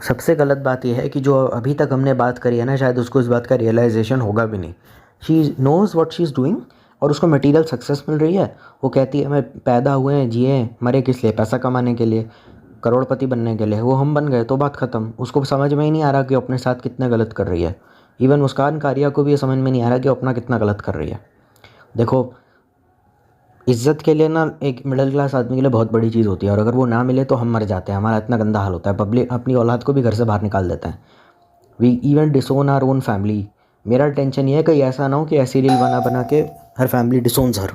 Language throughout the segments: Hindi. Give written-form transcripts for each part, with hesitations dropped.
सबसे गलत बात यह है कि जो अभी तक हमने बात करी है ना, शायद उसको इस बात का रियलाइजेशन होगा भी नहीं। She knows what she is doing और उसको मटेरियल सक्सेस मिल रही है। वो कहती है हमें पैदा हुए हैं, जिए, मरे किस लिए? पैसा कमाने के लिए, करोड़पति बनने के लिए। वो हम बन गए तो बात ख़त्म। उसको समझ में ही नहीं आ रहा कि वो अपने साथ कितना गलत कर रही है। इवन मुस्कान कारिया को भी ये समझ में नहीं आ रहा कि वो अपना कितना गलत कर रही है। देखो, इज़्ज़त के लिए ना एक मिडिल क्लास आदमी के लिए बहुत बड़ी चीज़ होती है, और अगर वो ना मिले तो हम मर जाते हैं। हमारा इतना गंदा हाल होता है, पब्लिक अपनी औलाद को भी घर से बाहर निकाल देते हैं। We even disown our own family. मेरा टेंशन ये है कि ऐसा ना हो कि ऐसी रील बना बना के हर फैमिली डिसोन्स हर।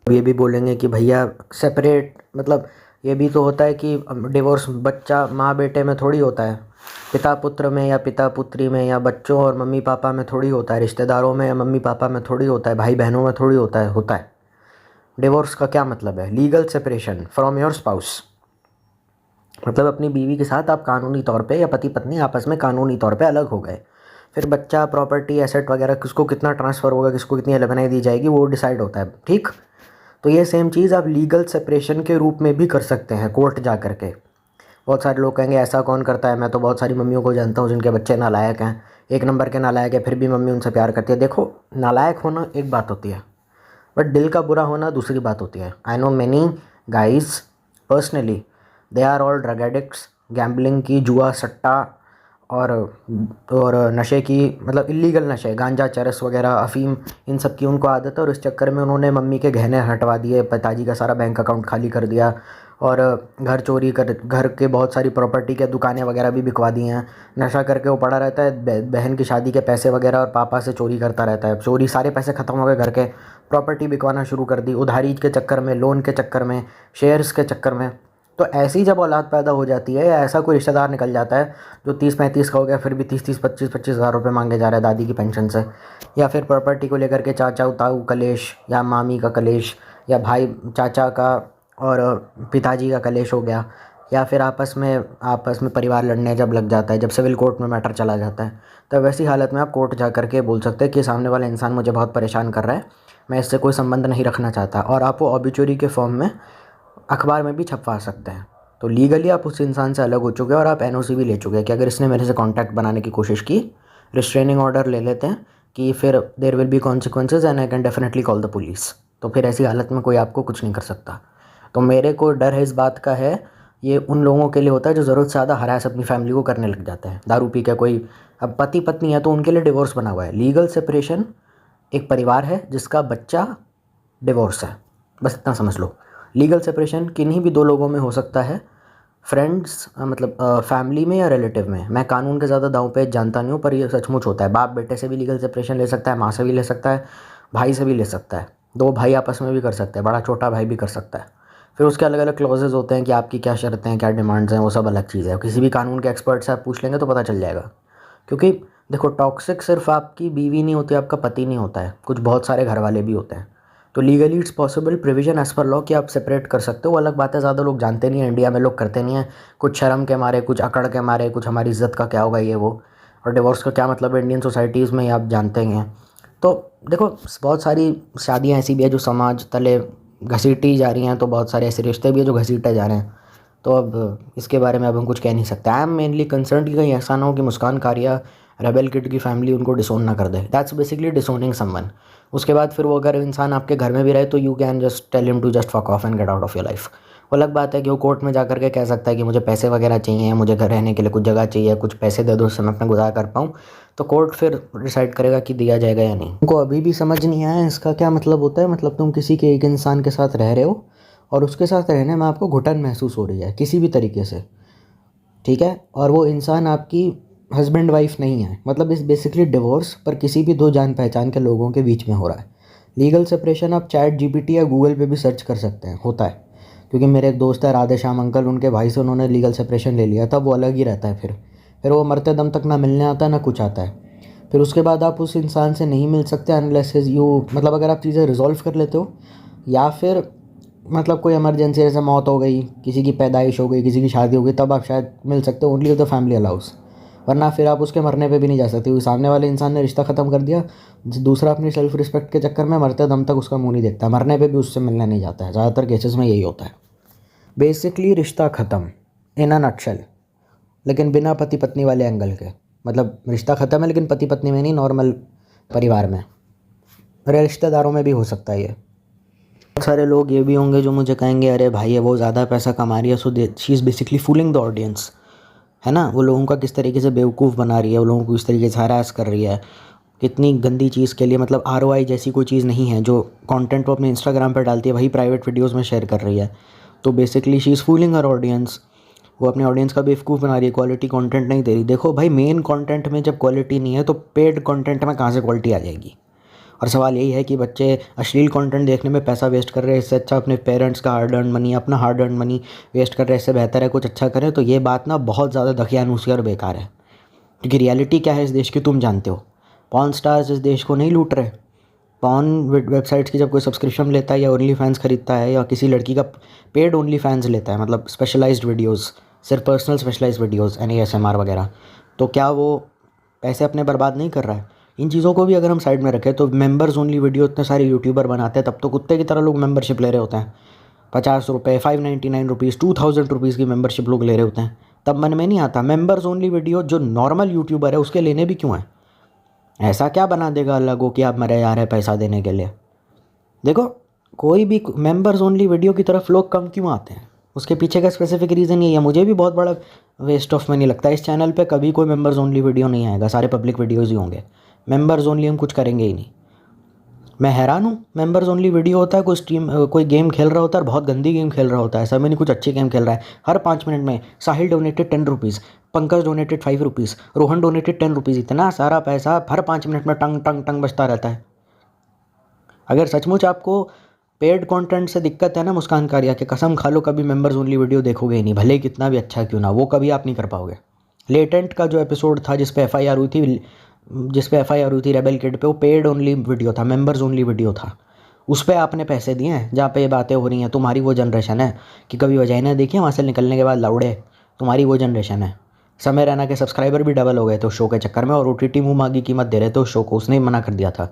ये भी बोलेंगे कि भैया सेपरेट, मतलब ये भी तो होता है कि डिवोर्स बच्चा माँ बेटे में थोड़ी होता है, पिता पुत्र में या पिता पुत्री में, या बच्चों और मम्मी पापा में थोड़ी होता है, रिश्तेदारों में या मम्मी पापा में थोड़ी होता है, भाई बहनों में थोड़ी होता है। डिवोर्स का क्या मतलब है? Legal separation from your spouse. मतलब अपनी बीवी के साथ आप कानूनी तौर पे या पति पत्नी आपस में कानूनी तौर पे अलग हो गए। फिर बच्चा, प्रॉपर्टी, एसेट वगैरह किसको कितना ट्रांसफ़र होगा, किसको कितनी अलगनाई दी जाएगी, वो डिसाइड होता है, ठीक। तो ये सेम चीज़ आप लीगल सेपरेशन के रूप में भी कर सकते हैं कोर्ट जा कर के। बहुत सारे लोग कहेंगे ऐसा कौन करता है? मैं तो बहुत सारी मम्मियों को जानता हूँ जिनके बच्चे नालायक हैं, एक नंबर के नालायक है, फिर भी मम्मी उनसे प्यार करती है। देखो, नालायक होना एक बात होती है, बट दिल का बुरा होना दूसरी बात होती है। I know many guys personally, they are all drug addicts, gambling की, जुआ सट्टा और नशे की, मतलब इलीगल नशे, गांजा, चरस वगैरह, अफ़ीम, इन सब की उनको आदत है। और इस चक्कर में उन्होंने मम्मी के गहने हटवा दिए, पिताजी का सारा बैंक अकाउंट खाली कर दिया, और घर चोरी कर, घर के बहुत सारी प्रॉपर्टी के दुकानें वगैरह भी बिकवा दी हैं। नशा करके वो पड़ा रहता है, बहन की शादी के पैसे वगैरह और पापा से चोरी करता रहता है। चोरी, सारे पैसे ख़त्म हो गए घर के, प्रॉपर्टी बिकवाना शुरू कर दी, उधारी के चक्कर में, लोन के चक्कर में, शेयर्स के चक्कर में। तो ऐसी जब औलाद पैदा हो जाती है, या ऐसा कोई रिश्तेदार निकल जाता है जो 30-35 का हो गया, फिर भी 30-30, 25-25 हज़ार रुपये मांगे जा रहा है दादी की पेंशन से, या फिर प्रॉपर्टी को लेकर के चाचा ताऊ कलेश, या मामी का कलेश, या भाई चाचा का और पिताजी का कलेश हो गया, या फिर आपस में परिवार लड़ने जब लग जाता है, जब सिविल कोर्ट में मैटर चला जाता है, तब वैसी हालत में आप कोर्ट जा कर के बोल सकते हैं कि सामने वाला इंसान मुझे बहुत परेशान कर रहा है, मैं इससे कोई संबंध नहीं रखना चाहता। और आप वो ऑबिचुरी के फॉर्म में अखबार में भी छपवा सकते हैं। तो लीगली आप उस इंसान से अलग हो चुके हैं, और आप एनओसी भी ले चुके हैं कि अगर इसने मेरे से कॉन्टैक्ट बनाने की कोशिश की, रिस्ट्रेनिंग ऑर्डर ले लेते हैं कि फिर there will be consequences and I can definitely call the police. तो फिर ऐसी हालत में कोई आपको कुछ नहीं कर सकता। तो मेरे को डर है इस बात का है, ये उन लोगों के लिए होता है जो ज़रूरत से ज़्यादा हरास अपनी फैमिली को करने लग जाते हैं, दारू पी के। कोई अब पति पत्नी है तो उनके लिए डिवोर्स बना हुआ है। लीगल सेपरेशन एक परिवार है जिसका बच्चा डिवोर्स है, बस इतना समझ लो। लीगल सेपरेशन किन्हीं भी दो लोगों में हो सकता है, फ्रेंड्स, मतलब फैमिली में या रिलेटिव में। मैं कानून के ज़्यादा दांव पेच जानता नहीं हूँ, पर ये सचमुच होता है। बाप बेटे से भी लीगल सेपरेशन ले सकता है, माँ से भी ले सकता है, भाई से भी ले सकता है, दो भाई आपस में भी कर सकते हैं, बड़ा छोटा भाई भी कर सकता है। फिर उसके अलग अलग क्लॉजेज होते हैं कि आपकी क्या शर्तें हैं, क्या डिमांड्स हैं, वो सब अलग चीज़ है। किसी भी कानून के एक्सपर्ट से आप पूछ लेंगे तो पता चल जाएगा। क्योंकि देखो, टॉक्सिक सिर्फ आपकी बीवी नहीं होती, आपका पति नहीं होता है, कुछ बहुत सारे घर वाले भी होते हैं। तो legally it's possible, provision as per law, कि आप सेपरेट कर सकते हो। वो अलग बात है, ज़्यादा लोग जानते नहीं हैं, इंडिया में लोग करते नहीं हैं, कुछ शर्म के मारे, कुछ अकड़ के मारे, कुछ हमारी इज्जत का क्या होगा ये वो। और डिवोर्स का क्या मतलब है इंडियन सोसाइटीज़ में, ये आप जानते ही हैं। तो देखो, बहुत सारी शादियाँ ऐसी भी है जो समाज तले घसीटी जा रही हैं, तो बहुत सारे ऐसे रिश्ते भी हैं जो घसीटे जा रहे हैं। तो अब इसके बारे में अब हम कुछ कह नहीं सकते। आई एम मेनली कंसर्न कि कहीं ऐसा ना हो कि मुस्कान कारिया, रेबेल किड की फैमिली उनको डिसोन ना कर दे। That's basically disowning someone. उसके बाद फिर वो अगर इंसान आपके घर में भी रहे तो you can just tell him to just fuck off and get out of your life. वो अलग बात है कि वो कोर्ट में जा कर के कह सकता है कि मुझे पैसे वगैरह चाहिए, मुझे घर रहने के लिए कुछ जगह चाहिए, कुछ पैसे दे दो उससे मैं अपना गुजारा कर पाऊँ। तो कोर्ट फिर डिसाइड करेगा कि दिया जाएगा या नहीं। उनको अभी भी समझ नहीं आया इसका क्या मतलब होता है। मतलब तुम किसी के एक इंसान के साथ रह रहे हो और उसके साथ रहने में आपको घुटन महसूस हो रही है किसी भी तरीके से, ठीक है, और वो इंसान आपकी हस्बैंड वाइफ नहीं है, मतलब इस बेसिकली डिवोर्स पर किसी भी दो जान पहचान के लोगों के बीच में हो रहा है। लीगल सेपरेशन आप चैट जीपीटी या गूगल पे भी सर्च कर सकते हैं, होता है। क्योंकि मेरे एक दोस्त है राधे श्याम अंकल, उनके भाई से उन्होंने लीगल सेपरेशन ले लिया था। वो अलग ही रहता है, फिर वो मरते दम तक ना मिलने आता ना कुछ आता है। फिर उसके बाद आप उस इंसान से नहीं मिल सकते अनलेस यू, मतलब अगर आप चीज़ें रिजॉल्व कर लेते हो, या फिर मतलब कोई इमरजेंसी जैसे मौत हो गई, किसी की पैदाइश हो गई, किसी की शादी हो गई, तब आप शायद मिल सकते हो, ओनली द फैमिली अलाउस। वरना फिर आप उसके मरने पे भी नहीं जा सकते, क्योंकि सामने वाले इंसान ने रिश्ता ख़त्म कर दिया। दूसरा अपनी सेल्फ रिस्पेक्ट के चक्कर में मरते दम तक उसका मुंह नहीं देखता, मरने पे भी उससे मिलने नहीं जाता है। ज़्यादातर केसेस में यही होता है। बेसिकली रिश्ता ख़त्म इन अ नटशेल। लेकिन बिना पति पत्नी वाले एंगल के, मतलब रिश्ता ख़त्म है लेकिन पति पत्नी में नहीं, नॉर्मल परिवार में, रिश्तेदारों में भी हो सकता है ये। बहुत सारे लोग ये भी होंगे जो मुझे कहेंगे अरे भाई है वो ज़्यादा पैसा कमा रही है, so she is basically fooling the audience, है ना। वो लोगों का किस तरीके से बेवकूफ़ बना रही है, वो लोगों को किस तरीके से हरास कर रही है, कितनी गंदी चीज़ के लिए, मतलब ROI जैसी कोई चीज़ नहीं है जो कंटेंट वो अपने इंस्टाग्राम पर डालती है वही प्राइवेट वीडियोस में शेयर कर रही है। तो basically she is fooling her audience, वो अपने ऑडियंस का बेवकूफ़ बना रही है, क्वालिटी कंटेंट नहीं दे रही। देखो भाई, मेन कंटेंट में जब क्वालिटी नहीं है तो पेड कंटेंट में कहाँ से क्वालिटी आ जाएगी। और सवाल यही है कि बच्चे अश्लील कंटेंट देखने में पैसा वेस्ट कर रहे हैं, इससे अच्छा अपने पेरेंट्स का हार्ड अर्न मनी, अपना हार्ड अर्न मनी वेस्ट कर रहे हैं, इससे बेहतर है कुछ अच्छा करें। तो ये बात ना बहुत ज़्यादा दकियानूसी और बेकार है, क्योंकि रियलिटी क्या है इस देश की तुम जानते हो। पॉर्न स्टार्स इस देश को नहीं लूट रहे। पॉर्न वेबसाइट्स की जब कोई सब्सक्रिप्शन लेता है या ओनली फैंस खरीदता है या किसी लड़की का पेड ओनली फैंस लेता है, मतलब स्पेशलाइज्ड वीडियोस, सिर्फ पर्सनल स्पेशलाइज्ड वीडियोस ASMR वगैरह, तो क्या वो पैसे अपने बर्बाद नहीं कर रहा है। इन चीज़ों को भी अगर हम साइड में रखें तो मेंबर्स ओनली वीडियो इतने सारे यूट्यूबर बनाते हैं, तब तो कुत्ते की तरह लोग मेंबरशिप ले रहे होते हैं। 50 रुपये, 599 रुपीज़, 2000 रुपीज़ की मेंबरशिप लोग ले रहे होते हैं। तब मन में नहीं आता मेंबर्स ओनली वीडियो जो नॉर्मल यूट्यूबर है उसके लेने भी क्यों है। ऐसा क्या बना देगा अल्लाह को कि आप मरे जा रहे हैं पैसा देने के लिए। देखो, कोई भी मेंबर्स ओनली वीडियो की तरफ लोग कम क्यों आते हैं, उसके पीछे का स्पेसिफिक रीज़न ये है। मुझे भी बहुत बड़ा वेस्ट ऑफ मनी लगता है, इस चैनल पे कभी कोई मेंबर्स ओनली वीडियो नहीं आएगा, सारे पब्लिक वीडियोज़ ही होंगे। मेंबर्स ओनली हम कुछ करेंगे ही नहीं। मैं हैरान हूँ, मेंबर्स ओनली वीडियो होता है, कोई गेम खेल रहा होता है और बहुत गंदी गेम खेल रहा होता है, ऐसा में नहीं कुछ अच्छी गेम खेल रहा है, हर 5 मिनट में Sahil donated 10 rupees, Pankaj donated 5 rupees, Rohan donated 10 rupees, इतना सारा पैसा हर 5 मिनट में टंग टंग टंग बजता रहता है। अगर सचमुच आपको पेड कंटेंट से दिक्कत है ना मुस्कान कारिया, के कसम खा लो कभी मेंबर्स ओनली वीडियो देखोगे ही नहीं, भले कितना भी अच्छा क्यों ना, वो कभी आप नहीं कर पाओगे। लेटेंट का जो एपिसोड था जिस पे FIR हुई थी रेबल किड पे, वो पेड ओनली वीडियो था, मेंबर्स ओनली वीडियो था। उस पर आपने पैसे दिए हैं, जहाँ पे ये बातें हो रही हैं। तुम्हारी वो जनरेशन है कि कभी वजाइना देखिए वहाँ से निकलने के बाद लौड़े, तुम्हारी वो जनरेशन है। समय रैना के सब्सक्राइबर भी डबल हो गए थे उस शो के चक्कर में, और OTT मुँह मांगी कीमत दे रहे थे उस शो को, उसने ही मना कर दिया था।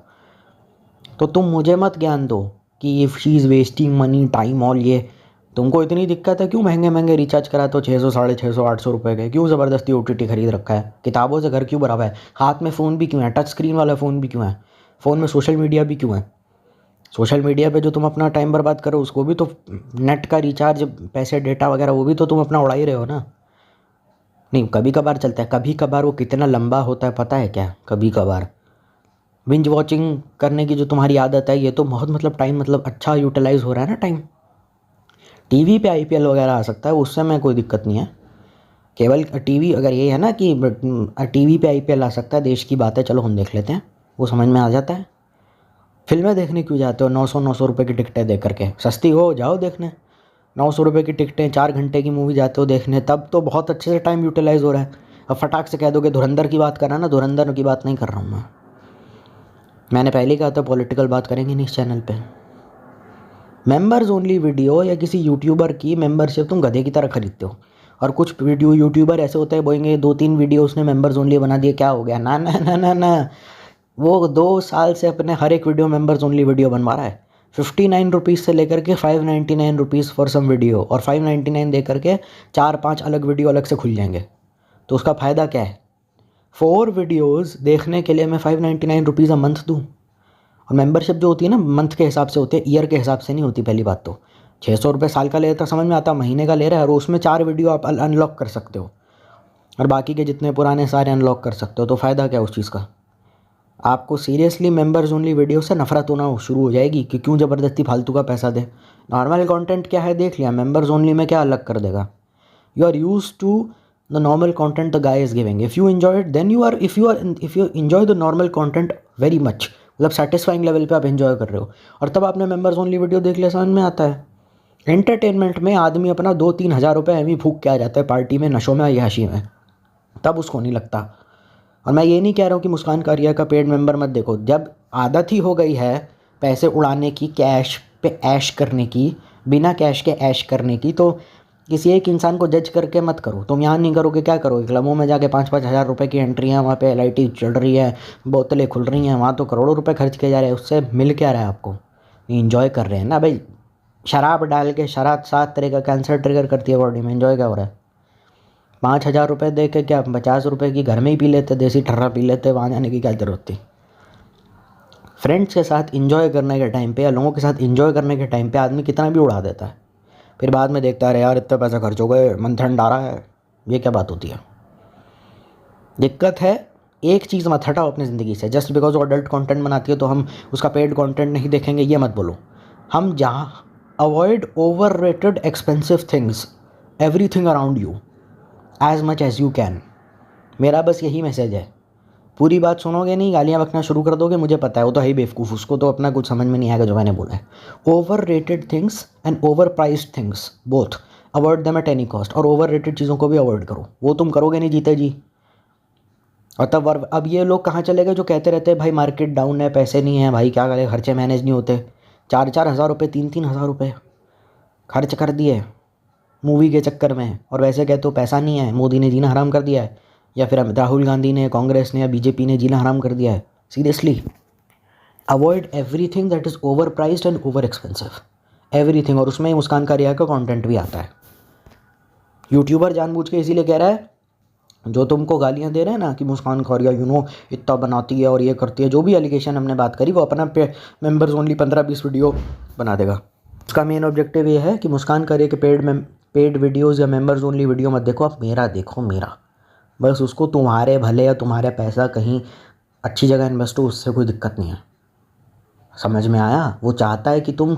तो तुम मुझे मत ज्ञान दो कि if she is wasting money time all, ये तुमको इतनी दिक्कत है क्यों महंगे महंगे रिचार्ज करा तो 600, 650, 800 रुपये के, क्यों ज़बरदस्ती OTT खरीद रखा है, किताबों से घर क्यों भरा हुआ है, हाथ में फ़ोन भी क्यों है, टच स्क्रीन वाला फ़ोन भी क्यों है, फ़ोन में सोशल मीडिया भी क्यों है। सोशल मीडिया पे जो तुम अपना टाइम बर्बाद करो उसको भी तो, नेट का रिचार्ज, पैसे, डेटा वगैरह, वो भी तो तुम अपना उड़ा ही रहे हो ना। नहीं, कभी कभार चलता है, कभी कभार वो कितना लंबा होता है पता है क्या, कभी कभार बिंज वॉचिंग करने की जो तुम्हारी आदत है, ये तो बहुत मतलब टाइम, मतलब अच्छा यूटिलाइज हो रहा है ना टाइम। टीवी पे IPL वगैरह आ सकता है, उससे में कोई दिक्कत नहीं है। केवल टीवी, अगर ये है ना कि टीवी पे IPL आ सकता है, देश की बात है, चलो हम देख लेते हैं, वो समझ में आ जाता है। फिल्में देखने क्यों जाते हो 900 रुपये की टिकटें दे करके, सस्ती हो जाओ देखने। 900 रुपये की टिकटें, 4 घंटे की मूवी जाते हो देखने, तब तो बहुत अच्छे से टाइम यूटिलाइज हो रहा है। अब फटाक से कह दोगे धुरंधर की बात कर रहा है ना, धुरंधर की बात नहीं कर रहा हूँ मैंने पहले ही कहा था पॉलिटिकल बात करेंगे नहीं इस चैनल पे। मेंबर्स ओनली वीडियो या किसी यूट्यूबर की मेंबरशिप तुम गधे की तरह खरीदते हो। और कुछ यूट्यूबर ऐसे होते हैं, बोलेंगे 2-3 वीडियो उसने मेंबर्स ओनली बना दिए, क्या हो गया, ना ना ना ना ना, वो 2 साल से अपने हर एक वीडियो मेंबर्स ओनली वीडियो बनवा रहा है। 59 रुपीज़ से लेकर के 599 रुपीज़ फॉर सम वीडियो, और 599 दे करके 4-5 अलग वीडियो अलग से खुल जाएंगे। तो उसका फ़ायदा क्या है। 4 वीडियोज़ देखने के लिए मैं 599 रुपीज़ अ मंथ दूँ। और मेंबरशिप जो होती है ना, मंथ के हिसाब से होती है, ईयर के हिसाब से नहीं होती। पहली बात तो 600 रुपये साल का ले रहा था, समझ में आता, महीने का ले रहा है, और उसमें 4 वीडियो आप अनलॉक कर सकते हो, और बाकी के जितने पुराने सारे अनलॉक कर सकते हो। तो फ़ायदा क्या उस चीज़ का। आपको सीरियसली मेंबर्स ओनली वीडियो से नफरत होना शुरू हो जाएगी कि क्यों ज़बरदस्ती फालतू का पैसा दे। नॉर्मल कंटेंट क्या है देख लिया, मेंबर्स ओनली में क्या अलग कर देगा। You are used to the normal content the guy is giving, if you enjoy it then if you enjoy the normal content very much, मतलब सेटिस्फाइंग लेवल पे आप एंजॉय कर रहे हो, और तब आपने मेंबर्स ओनली वीडियो देख लिया, समझ में आता है। एंटरटेनमेंट में आदमी अपना 2-3 हज़ार रुपये एवं फूक के आ जाता है पार्टी में, नशों में, अय्याशी में, तब उसको नहीं लगता। और मैं ये नहीं कह रहा हूँ कि मुस्कान कारिया का पेड मेंबर मत देखो, जब आदत ही हो गई है पैसे उड़ाने की, कैश पे ऐश करने की, बिना कैश के ऐश करने की, तो किसी एक इंसान को जज करके मत करो। तुम यहाँ नहीं करोगे क्या करोगे, क्लबों में जाके 5-5 हज़ार रुपये की एंट्री है, वहाँ पे LIT चल रही है, बोतलें खुल रही हैं, वहाँ तो करोड़ों रुपए खर्च किए जा रहे हैं, उससे मिल क्या रहा है आपको। इन्जॉय कर रहे हैं ना भाई, शराब डाल के, शराब 7 तरह का कैंसर ट्रिगर करती है बॉडी में, इन्जॉय क्या हो रहा है। 5,000 रुपये दे के क्या 50 रुपये की घर में ही पी लेते, देसी ठर्रा पी लेते, वहाँ जाने की क्या ज़रूरत थी। फ्रेंड्स के साथ इंजॉय करने के टाइम पे या लोगों के साथ इंजॉय करने के टाइम पे आदमी कितना भी उड़ा देता है, फिर बाद में देखता है यार इतना पैसा खर्च हो गए, मन ठंड आ रहा है। ये क्या बात होती है? दिक्कत है, एक चीज़ मत हटाओ अपनी ज़िंदगी से। जस्ट बिकॉज वो अडल्ट कंटेंट बनाती है तो हम उसका पेड कंटेंट नहीं देखेंगे, ये मत बोलो। हम जहाँ avoid overrated expensive things, everything around you as much as you can. मेरा बस यही मैसेज है। पूरी बात सुनोगे नहीं, गालियाँ बकना शुरू कर दोगे, मुझे पता है वो तो है ही बेवकूफ़, उसको तो अपना कुछ समझ में नहीं आएगा जो मैंने बोला है। Over rated things and over priced things both, avoid them at any cost. और ओवर रेटेड चीज़ों को भी अवॉइड करो, वो तुम करोगे नहीं जीते जी। और तब अब ये लोग कहाँ चले गए जो कहते रहते हैं भाई मार्केट डाउन है, पैसे नहीं है, भाई क्या करें, खर्चे मैनेज नहीं होते। 4-4 हज़ार रुपये, 3-3 हज़ार रुपये खर्च कर दिए मूवी के चक्कर में, और वैसे कहते हो पैसा नहीं है, मोदी ने जीना हराम कर दिया है, या फिर राहुल गांधी ने, कांग्रेस ने या बीजेपी ने जीना हराम कर दिया है। Seriously, avoid everything that is over priced and over expensive, everything. और उसमें मुस्कान कारिया का कंटेंट भी आता है। यूट्यूबर जानबूझ के इसीलिए कह रहा है, जो तुमको गालियाँ दे रहे हैं ना कि मुस्कान कारिया इतना बनाती है और ये करती है, जो भी एलिगेशन हमने बात करी, वो अपना मेंबर्स ओनली 15-20 वीडियो बना देगा। उसका मेन ऑब्जेक्टिव ये है कि मुस्कान कारिया के पेड वीडियोज़ या मेंबर्स ओनली वीडियो मत देखो, आप मेरा देखो, मेरा। बस उसको तुम्हारे भले या तुम्हारा पैसा कहीं अच्छी जगह इन्वेस्ट हो, उससे कोई दिक्कत नहीं है। समझ में आया? वो चाहता है कि तुम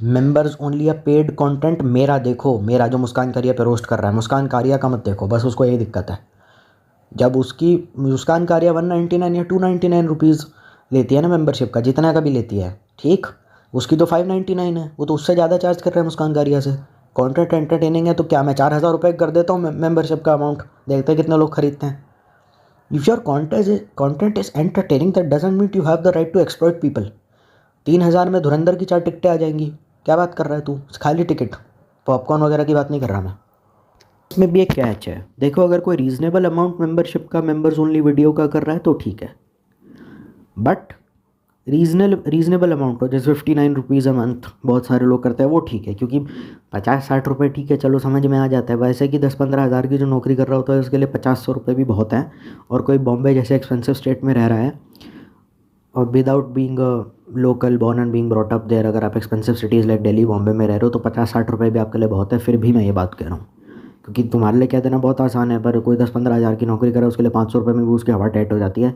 मेंबर्स ओनली या पेड कंटेंट मेरा देखो, मेरा जो मुस्कान कारिया पे रोस्ट कर रहा है, मुस्कान कारिया का मत देखो। बस उसको यही दिक्कत है। जब उसकी मुस्कान कारिया 199 या 299 रुपीज़ लेती है ना मेंबरशिप का, जितना का भी लेती है, ठीक, उसकी तो 599 है, वो तो उससे ज़्यादा चार्ज कर रहा है मुस्कान कारिया से। कंटेंट एंटरटेनिंग है तो क्या मैं 4,000 रुपये कर देता हूँ मेंबरशिप का अमाउंट, देखते हैं कितने लोग खरीदते हैं। If your content is entertaining that doesn't mean you have the right to exploit people. 3,000 में धुरंधर की 4 टिकटें आ जाएंगी, क्या बात कर रहा है तू? खाली टिकट, पॉपकॉर्न वगैरह की बात नहीं कर रहा मैं। इसमें भी एक कैच है, देखो, अगर कोई रीज़नेबल अमाउंट मेंबरशिप का, मेंबर्स ओनली वीडियो का कर रहा है तो ठीक है, बट रीज़नेबल अमाउंट हो, जैसे 59 रुपीज़ अ मंथ बहुत सारे लोग करते हैं, वो ठीक है, क्योंकि 50-60 रुपये ठीक है, चलो समझ में आ जाता है। वैसे कि 10-15 हज़ार की जो नौकरी कर रहा होता है उसके लिए 50-100 रुपये भी बहुत हैं। और कोई बॉम्बे जैसे एक्सपेंसिव स्टेट में रह रहा है और without being local born and being brought up there, अगर आप expensive cities like Delhi, Bombay में रह रहे हो तो 50-60 रुपये भी आपके लिए बहुत है। फिर भी मैं ये बात कह रहा हूँ, क्योंकि तुम्हारे लिए कह देना बहुत आसान है, पर कोई 10-15 हज़ार की नौकरी करे उसके लिए 500 रुपये में भी उसकी हवा टाइट हो जाती है।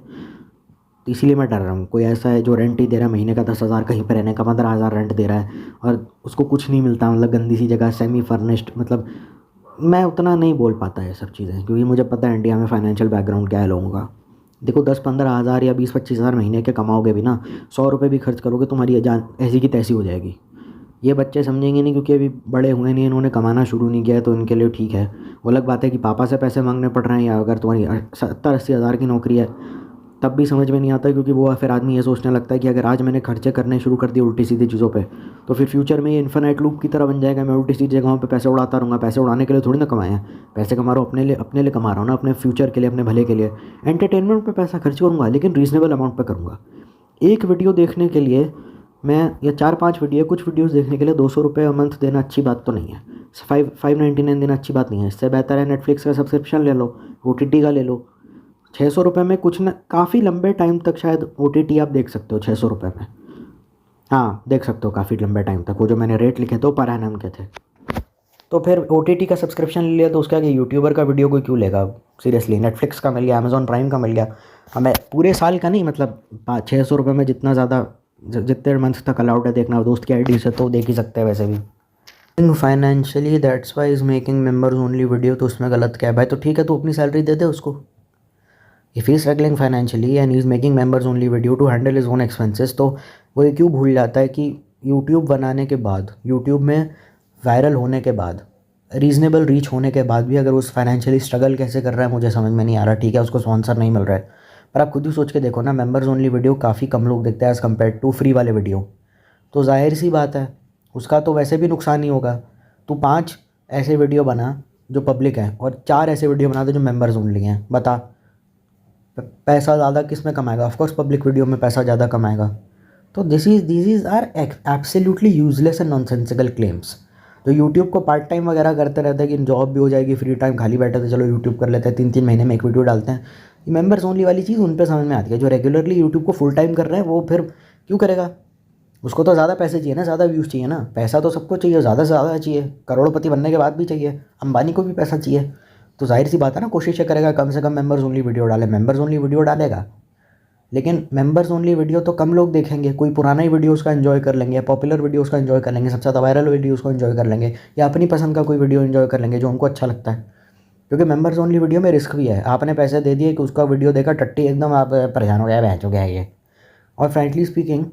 तो इसीलिए मैं डर रहा हूँ। कोई ऐसा है जो रेंट ही दे रहा है महीने का 10,000, कहीं पर रहने का 15,000 रेंट दे रहा है और उसको कुछ नहीं मिलता, मतलब गंदी सी जगह, सेमी फर्निश्ड, मतलब मैं उतना नहीं बोल पाता ये सब चीज़ें, क्योंकि मुझे पता है इंडिया में फाइनेंशियल बैकग्राउंड क्या है लोगों का। देखो 10-15 हज़ार या 20-25 हज़ार महीने के कमाओगे भी ना, 100 रुपये भी खर्च करोगे, तुम्हारी ये जान ऐसी की तैसी हो जाएगी। ये बच्चे समझेंगे नहीं क्योंकि अभी बड़े हुए नहीं, इन्होंने कमाना शुरू नहीं किया है, तो इनके लिए ठीक है। वो अलग बात है कि पापा से पैसे मांगने पड़ रहे हैं, या अगर तुम्हारी 70-80 हज़ार की नौकरी है तब भी समझ में नहीं आता, क्योंकि वो फिर आदमी ये सोचने लगता है कि अगर आज मैंने खर्चे करने शुरू कर दिए उल्टी सीधी चीज़ों पे, तो फिर फ्यूचर में ये इन्फिनाइट लूप की तरह बन जाएगा। मैं उल्टी सीधी जगहों पे पैसे उड़ाता रहूँगा। पैसे उड़ाने के लिए थोड़ी ना कमाए हैं, पैसे कमा रहा हूँ अपने लिए कमा रहा हूँ ना, अपने फ्यूचर के लिए, अपने भले के लिए। एंटरटेनमेंट पे पैसा खर्च करूँगा, लेकिन रीज़नेबल अमाउंट पे करूँगा। एक वीडियो देखने के लिए मैं, या 4-5 वीडियो, कुछ वीडियोज़ देखने के लिए 200 रुपये अ मंथ देना अच्छी बात तो नहीं है। 599 देना अच्छी बात नहीं है। इससे बेहतर है नेटफ्लिक्स का सब्सक्रिप्शन ले लो, OTT का ले लो। 600 रुपये में कुछ न, काफ़ी लंबे टाइम तक शायद OTT आप देख सकते हो 600 रुपये में। हाँ, देख सकते हो काफ़ी लंबे टाइम तक। वो जो मैंने रेट लिखे थे वो पर एनम के थे। तो फिर OTT का सब्सक्रिप्शन ले लिया तो उसका कि यूट्यूबर का वीडियो कोई क्यों लेगा? सीरियसली, नेटफ्लिक्स का मिल गया, अमेज़ॉन प्राइम का मिल गया, हमें पूरे साल का नहीं, मतलब 600 रुपये में जितना ज़्यादा, जितने मंथ तक अलाउड है देखना, दोस्त की ID से तो देख ही सकते हैं वैसे भी। Financially that's why is making members only video, तो उसमें गलत क्या है भाई? तो ठीक है, तो अपनी सैलरी दे दे उसको। If he struggling financially and he is making members only video to handle his own expenses, तो वो ये क्यों भूल जाता है कि यूट्यूब बनाने के बाद, यूट्यूब में वायरल होने के बाद, रीज़नेबल रीच होने के बाद भी अगर उस फाइनेंशियली स्ट्रगल कैसे कर रहा है मुझे समझ में नहीं आ रहा। ठीक है, उसको स्पॉन्सर नहीं मिल रहा है, पर आप खुद ही सोच के देखो ना, मेंबर्स ओनली वीडियो काफ़ी कम लोग देखते हैं एज़ कम्पेयर टू फ्री वाले वीडियो। तो जाहिर सी बात है उसका तो वैसे भी नुकसान ही होगा। तू 5 ऐसे वीडियो बना जो पब्लिक हैं और 4 ऐसे वीडियो बना दे जो मेंबर्स ओनली हैं, बता पैसा ज़्यादा किस में कमाएगा? ऑफकोर्स पब्लिक वीडियो में पैसा ज़्यादा कमाएगा। तो this is are absolutely useless and nonsensical claims. तो यूट्यूब को पार्ट टाइम वगैरह करते रहते हैं कि जॉब भी हो जाएगी, फ्री टाइम खाली बैठे थे चलो यूट्यूब कर लेते हैं, 3-3 महीने में एक वीडियो डालते हैं। ये मेंबर्स ओनली वाली चीज़ उन पे समझ में आती है। जो रेगुलरली यूट्यूब को फुल टाइम कर रहे हैं वो फिर क्यों करेगा? उसको तो ज़्यादा पैसे चाहिए ना, ज़्यादा व्यूज़ चाहिए ना। पैसा तो सबको चाहिए, ज़्यादा से ज़्यादा चाहिए, करोड़पति बनने के बाद भी चाहिए, अंबानी को भी पैसा चाहिए। तो जाहिर सी बात है ना, कोशिश ये करेगा कम से कम मेंबर्स ओनली वीडियो डाले। मेंबर्स ओनली वीडियो डालेगा, लेकिन मेंबर्स ओनली वीडियो तो कम लोग देखेंगे। कोई पुराना ही वीडियो उसका एंजॉय कर लेंगे, पॉपुलर वीडियो उसका एंजॉय कर लेंगे, सबसे ज़्यादा वायरल वीडियो उसको एंजॉय कर लेंगे, या अपनी पसंद का कोई वीडियो एंजॉय कर लेंगे जो उनको अच्छा लगता है। क्योंकि मेंबर्स ओनली वीडियो में रिस्क भी है। आपने पैसे दे दिए कि उसका वीडियो देखा टट्टी एकदम, आप परेशान हो गया, बहच हो गया ये। और फ्रेंकली स्पीकिंग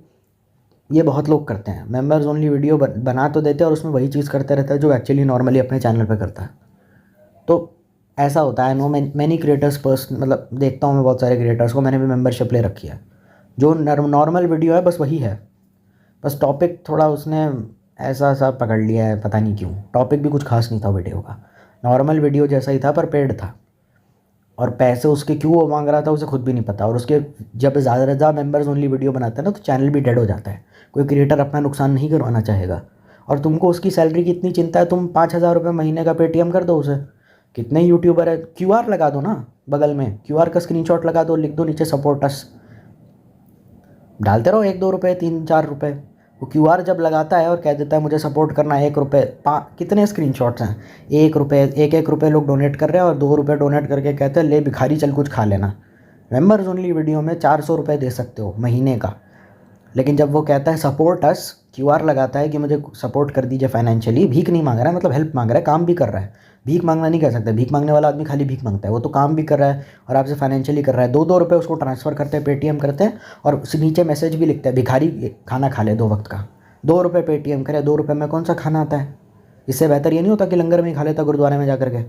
ये बहुत लोग करते हैं, मेंबर्स ओनली वीडियो बना तो देते हैं और उसमें वही चीज़ करते रहता है जो एक्चुअली नॉर्मली अपने चैनल पे करता है। तो ऐसा होता है। नो मैनी क्रिएटर्स मतलब देखता हूँ मैं बहुत सारे क्रिएटर्स को, मैंने भी मेंबरशिप ले रखी है। जो नॉर्मल वीडियो है बस वही है, बस टॉपिक थोड़ा उसने ऐसा सा पकड़ लिया है, पता नहीं क्यों। टॉपिक भी कुछ खास नहीं था वीडियो का, नॉर्मल वीडियो जैसा ही था पर पेड था। और पैसे उसके क्यों वो मांग रहा था उसे खुद भी नहीं पता। और उसके जब ज़्यादा से ज़्यादा मेंबर्स ओनली वीडियो बनाते हैं ना तो चैनल भी डेड हो जाता है। कोई क्रिएटर अपना नुकसान नहीं करवाना चाहेगा। और तुमको उसकी सैलरी की इतनी चिंता है, तुम 5,000 रुपये महीने का पेटीएम कर दो उसे। कितने यूट्यूबर है, क्यूआर लगा दो ना, बगल में क्यूआर का स्क्रीनशॉट लगा दो, लिख दो नीचे सपोर्ट अस, डालते रहो 1-2 रुपये, 3-4 रुपये। वो क्यूआर जब लगाता है और कह देता है मुझे सपोर्ट करना है 1 रुपये, कितने स्क्रीनशॉट्स हैं, 1 रुपये, 1-1 रुपये लोग डोनेट कर रहे हैं और 2 रुपये डोनेट करके कहते हैं ले भिखारी चल कुछ खा लेना। मेंबर्स ओनली वीडियो में 400 रुपये दे सकते हो महीने का। लेकिन जब वो कहता है सपोर्ट अस, क्यूआर लगाता है कि मुझे सपोर्ट कर दीजिए फाइनेंशियली, भीख नहीं मांग रहा है, मतलब हेल्प मांग रहा है, काम भी कर रहा है। भीख मांगना नहीं कह सकते, भीख मांगने वाला आदमी खाली भीख मांगता है, वो तो काम भी कर रहा है और आपसे फाइनेंशियली कर रहा है। 2-2 रुपये उसको ट्रांसफ़र करते हैं, पेटीएम करते हैं और उसके नीचे मैसेज भी लिखते हैं भिखारी खाना खा ले 2 वक्त का। 2 रुपये पेटीएम करे, 2 रुपये में कौन सा खाना आता है? इससे बेहतर ये नहीं होता कि लंगर में ही खा लेता गुरुद्वारे में जा करके।